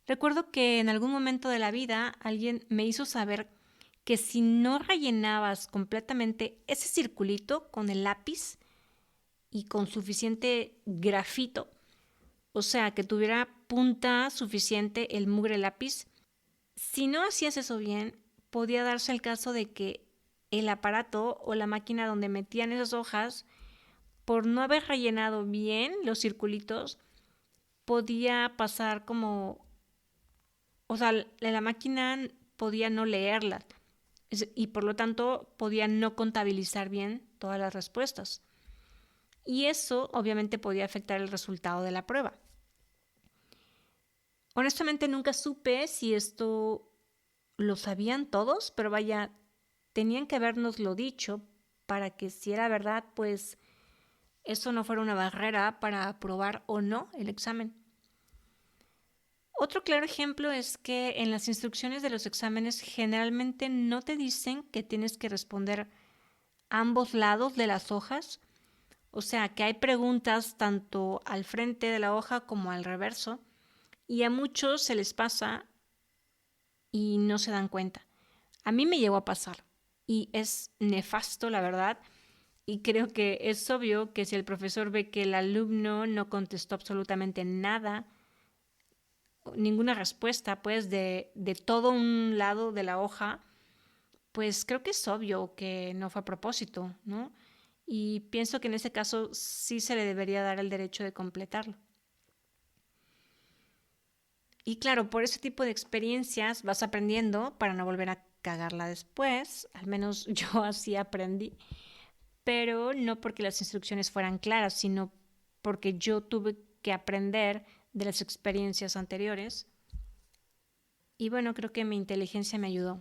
Recuerdo que en algún momento de la vida alguien me hizo saber que si no rellenabas completamente ese circulito con el lápiz y con suficiente grafito, o sea, que tuviera punta suficiente el mugre lápiz, si no hacías eso bien, podía darse el caso de que el aparato o la máquina donde metían esas hojas, por no haber rellenado bien los circulitos, podía pasar como, o sea, la máquina podía no leerlas y por lo tanto podía no contabilizar bien todas las respuestas. Y eso obviamente podía afectar el resultado de la prueba. Honestamente nunca supe si esto lo sabían todos, pero vaya, tenían que habernoslo dicho para que si era verdad, pues eso no fuera una barrera para aprobar o no el examen. Otro claro ejemplo es que en las instrucciones de los exámenes generalmente no te dicen que tienes que responder ambos lados de las hojas, o sea que hay preguntas tanto al frente de la hoja como al reverso, y a muchos se les pasa y no se dan cuenta. A mí me llegó a pasar y es nefasto, la verdad, y creo que es obvio que si el profesor ve que el alumno no contestó absolutamente nada, ninguna respuesta, pues, de todo un lado de la hoja, pues creo que es obvio que no fue a propósito, ¿no? Y pienso que en ese caso sí se le debería dar el derecho de completarlo. Y claro, por ese tipo de experiencias vas aprendiendo para no volver a cagarla después, al menos yo así aprendí, pero no porque las instrucciones fueran claras, sino porque yo tuve que aprender de las experiencias anteriores. Y bueno, creo que mi inteligencia me ayudó.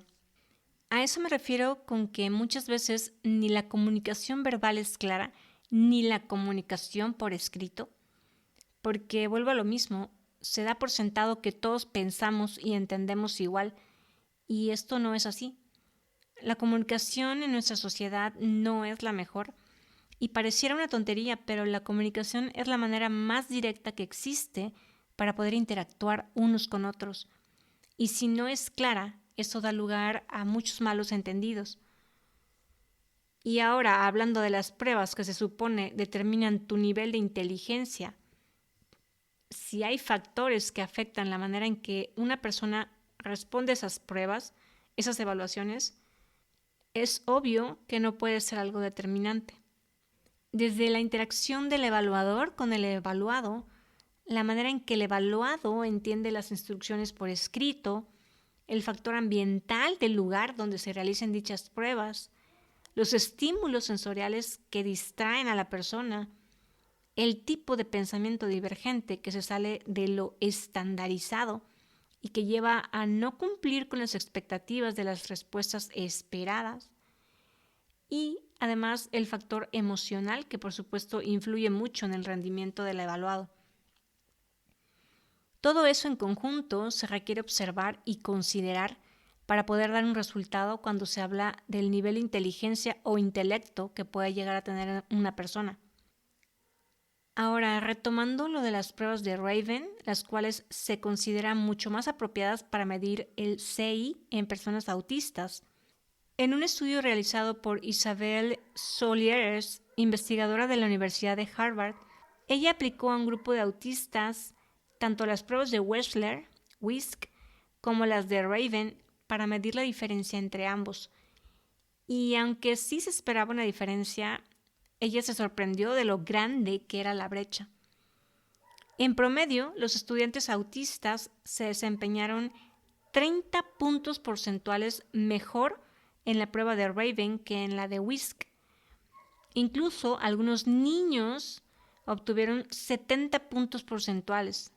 A eso me refiero con que muchas veces ni la comunicación verbal es clara, ni la comunicación por escrito, porque vuelvo a lo mismo, se da por sentado que todos pensamos y entendemos igual, y esto no es así. La comunicación en nuestra sociedad no es la mejor, y pareciera una tontería, pero la comunicación es la manera más directa que existe para poder interactuar unos con otros. Y si no es clara, eso da lugar a muchos malos entendidos. Y ahora, hablando de las pruebas que se supone determinan tu nivel de inteligencia, si hay factores que afectan la manera en que una persona responde a esas pruebas, esas evaluaciones, es obvio que no puede ser algo determinante. Desde la interacción del evaluador con el evaluado, la manera en que el evaluado entiende las instrucciones por escrito, el factor ambiental del lugar donde se realicen dichas pruebas, los estímulos sensoriales que distraen a la persona, el tipo de pensamiento divergente que se sale de lo estandarizado y que lleva a no cumplir con las expectativas de las respuestas esperadas, y además el factor emocional que por supuesto influye mucho en el rendimiento del evaluado. Todo eso en conjunto se requiere observar y considerar para poder dar un resultado cuando se habla del nivel de inteligencia o intelecto que puede llegar a tener una persona. Ahora, retomando lo de las pruebas de Raven, las cuales se consideran mucho más apropiadas para medir el CI en personas autistas. En un estudio realizado por Isabel Soliers, investigadora de la Universidad de Harvard, ella aplicó a un grupo de autistas tanto las pruebas de Wechsler, WISC, como las de Raven para medir la diferencia entre ambos. Y aunque sí se esperaba una diferencia, ella se sorprendió de lo grande que era la brecha. En promedio, los estudiantes autistas se desempeñaron 30 puntos porcentuales mejor en la prueba de Raven que en la de WISC. Incluso algunos niños obtuvieron 70 puntos porcentuales,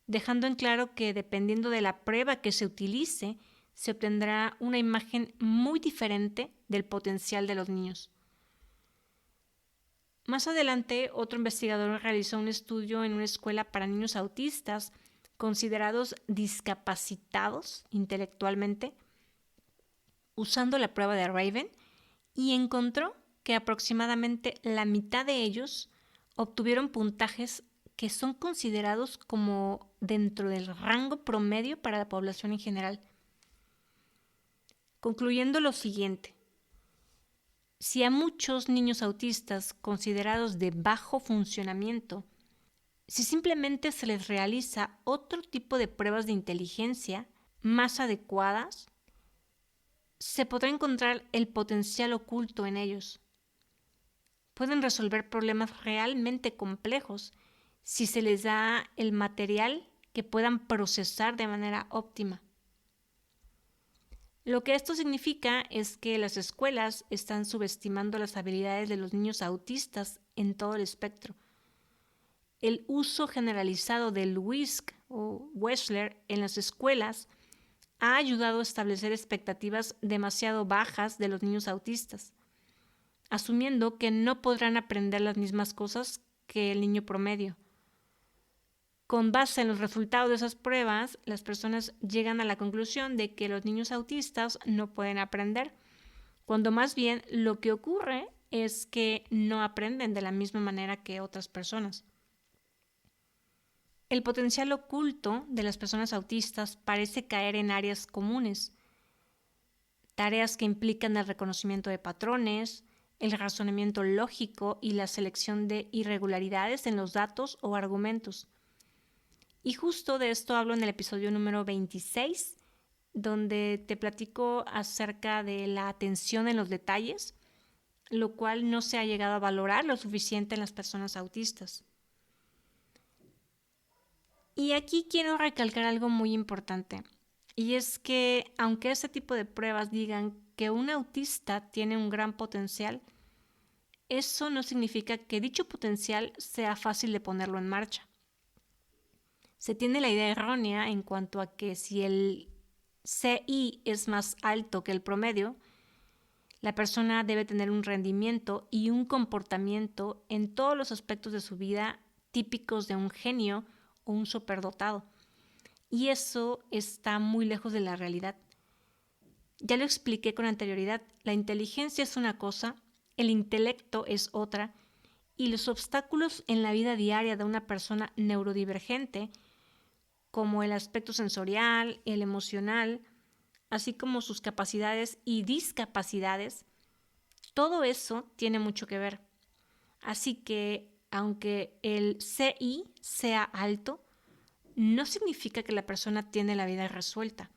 dejando en claro que dependiendo de la prueba que se utilice, se obtendrá una imagen muy diferente del potencial de los niños. Más adelante, otro investigador realizó un estudio en una escuela para niños autistas considerados discapacitados intelectualmente, usando la prueba de Raven, y encontró que aproximadamente la mitad de ellos obtuvieron puntajes que son considerados como dentro del rango promedio para la población en general. Concluyendo lo siguiente, si a muchos niños autistas considerados de bajo funcionamiento, si simplemente se les realiza otro tipo de pruebas de inteligencia más adecuadas, se podrá encontrar el potencial oculto en ellos. Pueden resolver problemas realmente complejos si se les da el material que puedan procesar de manera óptima. Lo que esto significa es que las escuelas están subestimando las habilidades de los niños autistas en todo el espectro. El uso generalizado del WISC o Wechsler en las escuelas ha ayudado a establecer expectativas demasiado bajas de los niños autistas, asumiendo que no podrán aprender las mismas cosas que el niño promedio. Con base en los resultados de esas pruebas, las personas llegan a la conclusión de que los niños autistas no pueden aprender, cuando más bien lo que ocurre es que no aprenden de la misma manera que otras personas. El potencial oculto de las personas autistas parece caer en áreas comunes, tareas que implican el reconocimiento de patrones, el razonamiento lógico y la selección de irregularidades en los datos o argumentos. Y justo de esto hablo en el episodio número 26, donde te platico acerca de la atención en los detalles, lo cual no se ha llegado a valorar lo suficiente en las personas autistas. Y aquí quiero recalcar algo muy importante, y es que aunque este tipo de pruebas digan que un autista tiene un gran potencial, eso no significa que dicho potencial sea fácil de ponerlo en marcha. Se tiene la idea errónea en cuanto a que si el CI es más alto que el promedio, la persona debe tener un rendimiento y un comportamiento en todos los aspectos de su vida típicos de un genio o un superdotado. Y eso está muy lejos de la realidad. Ya lo expliqué con anterioridad, la inteligencia es una cosa, el intelecto es otra, y los obstáculos en la vida diaria de una persona neurodivergente, como el aspecto sensorial, el emocional, así como sus capacidades y discapacidades, todo eso tiene mucho que ver. Así que, aunque el CI sea alto, no significa que la persona tiene la vida resuelta.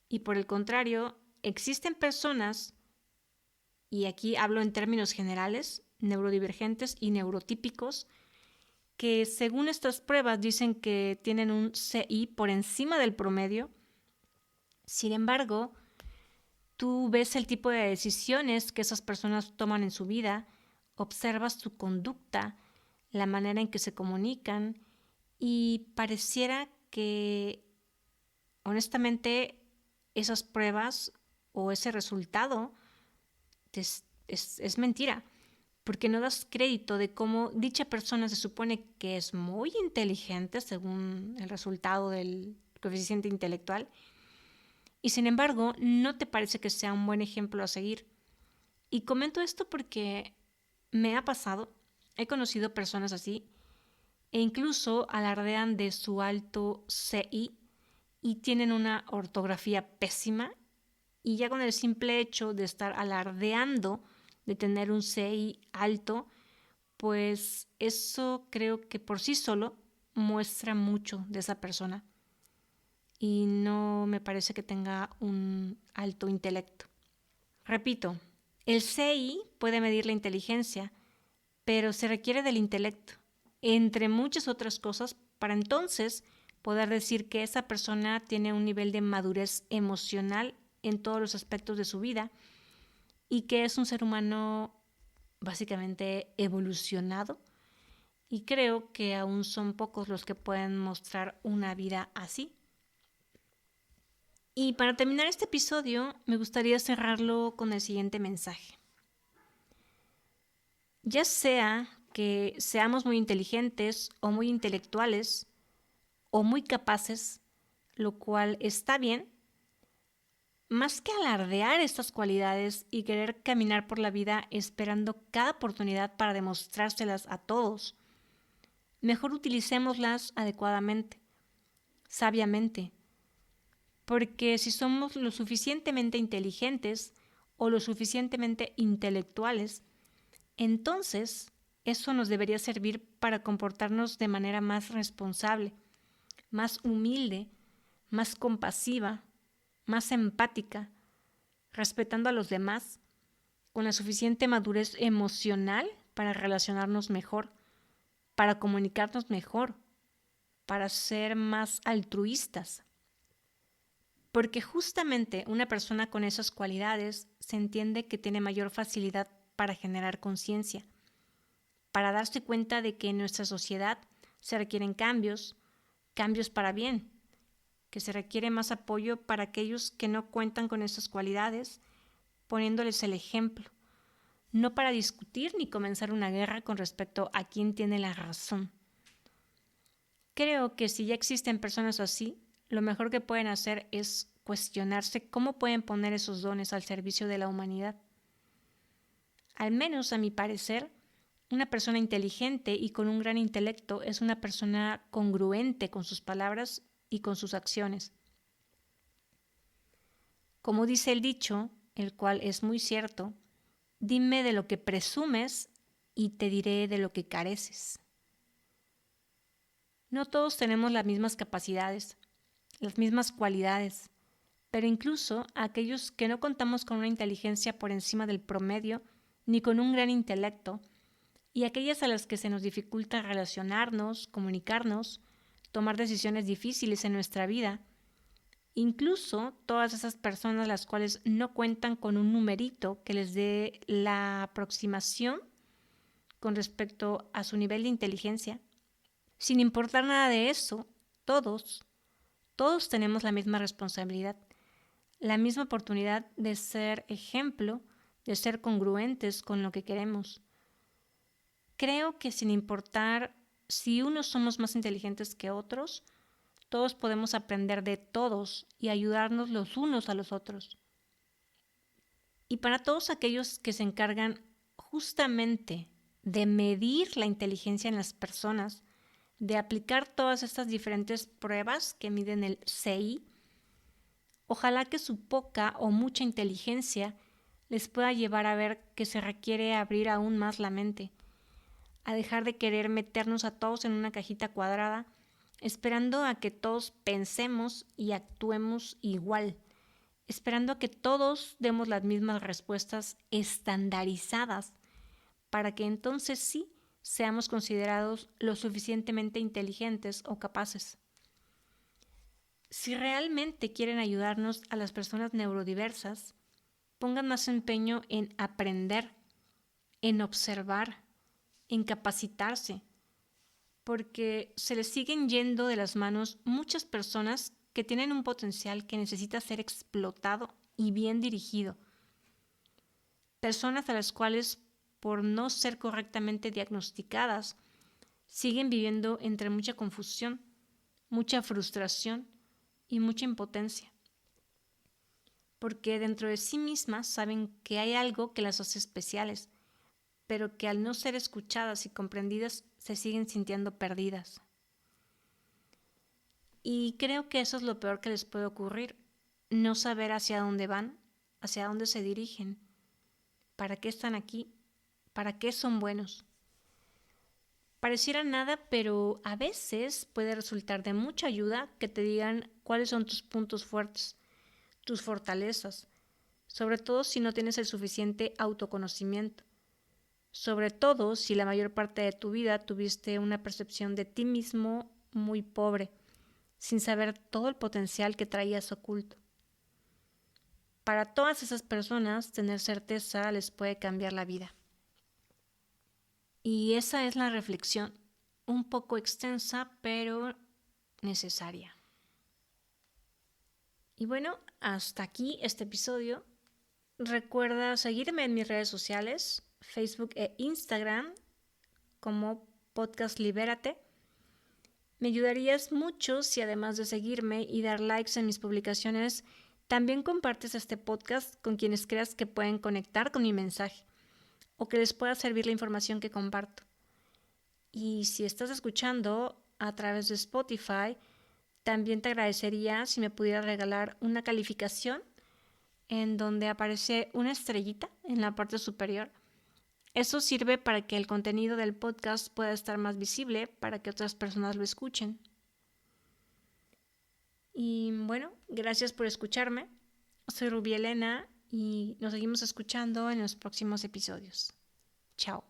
Y por el contrario, existen personas, y aquí hablo en términos generales, neurodivergentes y neurotípicos, que según estas pruebas dicen que tienen un CI por encima del promedio. Sin embargo, tú ves el tipo de decisiones que esas personas toman en su vida, observas su conducta, la manera en que se comunican y pareciera que, honestamente, esas pruebas o ese resultado es mentira, porque no das crédito de cómo dicha persona se supone que es muy inteligente según el resultado del coeficiente intelectual, y sin embargo no te parece que sea un buen ejemplo a seguir. Y comento esto porque me ha pasado, he conocido personas así, e incluso alardean de su alto CI y tienen una ortografía pésima, y ya con el simple hecho de estar alardeando de tener un CI alto, pues eso creo que por sí solo muestra mucho de esa persona y no me parece que tenga un alto intelecto. Repito, el CI puede medir la inteligencia, pero se requiere del intelecto, entre muchas otras cosas, para entonces poder decir que esa persona tiene un nivel de madurez emocional en todos los aspectos de su vida y que es un ser humano básicamente evolucionado, y creo que aún son pocos los que pueden mostrar una vida así. Y para terminar este episodio, me gustaría cerrarlo con el siguiente mensaje. Ya sea que seamos muy inteligentes o muy intelectuales o muy capaces, lo cual está bien, más que alardear estas cualidades y querer caminar por la vida esperando cada oportunidad para demostrárselas a todos, mejor utilicémoslas adecuadamente, sabiamente, porque si somos lo suficientemente inteligentes o lo suficientemente intelectuales, entonces eso nos debería servir para comportarnos de manera más responsable, más humilde, más compasiva, más empática, respetando a los demás, con la suficiente madurez emocional para relacionarnos mejor, para comunicarnos mejor, para ser más altruistas. Porque justamente una persona con esas cualidades se entiende que tiene mayor facilidad para generar conciencia, para darse cuenta de que en nuestra sociedad se requieren cambios, cambios para bien, que se requiere más apoyo para aquellos que no cuentan con esas cualidades, poniéndoles el ejemplo, no para discutir ni comenzar una guerra con respecto a quién tiene la razón. Creo que si ya existen personas así, lo mejor que pueden hacer es cuestionarse cómo pueden poner esos dones al servicio de la humanidad. Al menos a mi parecer, una persona inteligente y con un gran intelecto es una persona congruente con sus palabras y con sus acciones. Como dice el dicho, el cual es muy cierto, dime de lo que presumes y te diré de lo que careces. No todos tenemos las mismas capacidades, las mismas cualidades, pero incluso aquellos que no contamos con una inteligencia por encima del promedio ni con un gran intelecto, y aquellas a las que se nos dificulta relacionarnos, comunicarnos, tomar decisiones difíciles en nuestra vida, incluso todas esas personas las cuales no cuentan con un numerito que les dé la aproximación con respecto a su nivel de inteligencia. Sin importar nada de eso, todos tenemos la misma responsabilidad, la misma oportunidad de ser ejemplo, de ser congruentes con lo que queremos. Creo que sin importar si unos somos más inteligentes que otros, todos podemos aprender de todos y ayudarnos los unos a los otros. Y para todos aquellos que se encargan justamente de medir la inteligencia en las personas, de aplicar todas estas diferentes pruebas que miden el CI, ojalá que su poca o mucha inteligencia les pueda llevar a ver que se requiere abrir aún más la mente, a dejar de querer meternos a todos en una cajita cuadrada, esperando a que todos pensemos y actuemos igual, esperando a que todos demos las mismas respuestas estandarizadas, para que entonces sí seamos considerados lo suficientemente inteligentes o capaces. Si realmente quieren ayudarnos a las personas neurodiversas, pongan más empeño en aprender, en observar, en capacitarse, porque se les siguen yendo de las manos muchas personas que tienen un potencial que necesita ser explotado y bien dirigido. Personas a las cuales, por no ser correctamente diagnosticadas, siguen viviendo entre mucha confusión, mucha frustración y mucha impotencia. Porque dentro de sí mismas saben que hay algo que las hace especiales, pero que al no ser escuchadas y comprendidas se siguen sintiendo perdidas. Y creo que eso es lo peor que les puede ocurrir, no saber hacia dónde van, hacia dónde se dirigen, para qué están aquí, para qué son buenos. Pareciera nada, pero a veces puede resultar de mucha ayuda que te digan cuáles son tus puntos fuertes, tus fortalezas, sobre todo si no tienes el suficiente autoconocimiento, sobre todo si la mayor parte de tu vida tuviste una percepción de ti mismo muy pobre, sin saber todo el potencial que traías oculto. Para todas esas personas, tener certeza les puede cambiar la vida. Y esa es la reflexión, un poco extensa, pero necesaria. Y bueno, hasta aquí este episodio. Recuerda seguirme en mis redes sociales, Facebook e Instagram, como Podcast Libérate. Me ayudarías mucho si además de seguirme y dar likes en mis publicaciones, también compartes este podcast con quienes creas que pueden conectar con mi mensaje o que les pueda servir la información que comparto. Y si estás escuchando a través de Spotify, también te agradecería si me pudieras regalar una calificación en donde aparece una estrellita en la parte superior. Eso sirve para que el contenido del podcast pueda estar más visible para que otras personas lo escuchen. Y bueno, gracias por escucharme. Soy Rubí Elena y nos seguimos escuchando en los próximos episodios. Chao.